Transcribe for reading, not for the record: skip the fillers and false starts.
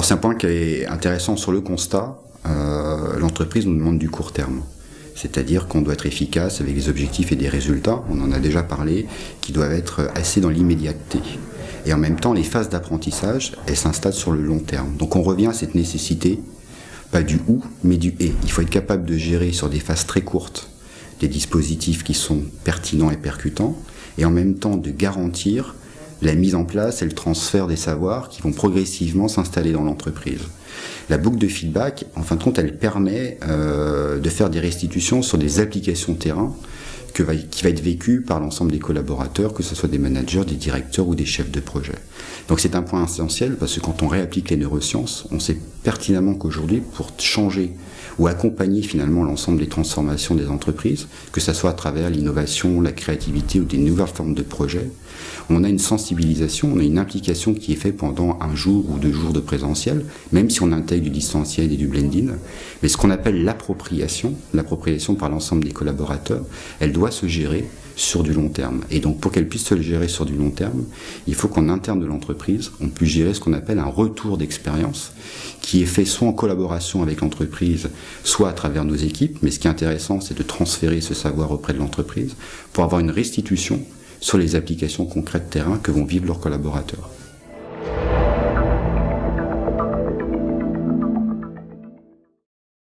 Alors c'est un point qui est intéressant sur le constat. L'entreprise nous demande du court terme. C'est-à-dire qu'on doit être efficace avec des objectifs et des résultats, on en a déjà parlé, qui doivent être assez dans l'immédiateté. Et en même temps, les phases d'apprentissage, elles s'installent sur le long terme. Donc on revient à cette nécessité, pas du ou, mais du et. Il faut être capable de gérer sur des phases très courtes des dispositifs qui sont pertinents et percutants, et en même temps de garantir la mise en place et le transfert des savoirs qui vont progressivement s'installer dans l'entreprise. La boucle de feedback, en fin de compte, elle permet de faire des restitutions sur des applications terrain qui va être vécue par l'ensemble des collaborateurs, que ce soit des managers, des directeurs ou des chefs de projet. Donc c'est un point essentiel parce que quand on réapplique les neurosciences, on sait pertinemment qu'aujourd'hui, pour changer ou accompagner finalement l'ensemble des transformations des entreprises, que ce soit à travers l'innovation, la créativité ou des nouvelles formes de projets, on a une sensibilisation, on a une implication qui est faite pendant 1 jour ou 2 jours de présentiel, même si on intègre du distanciel et du blending. Mais ce qu'on appelle l'appropriation par l'ensemble des collaborateurs, elle doit se gérer sur du long terme. Et donc pour qu'elle puisse se gérer sur du long terme, il faut qu'en interne de l'entreprise, on puisse gérer ce qu'on appelle un retour d'expérience, qui est fait soit en collaboration avec l'entreprise, soit à travers nos équipes. Mais ce qui est intéressant, c'est de transférer ce savoir auprès de l'entreprise pour avoir une restitution sur les applications concrètes terrain que vont vivre leurs collaborateurs.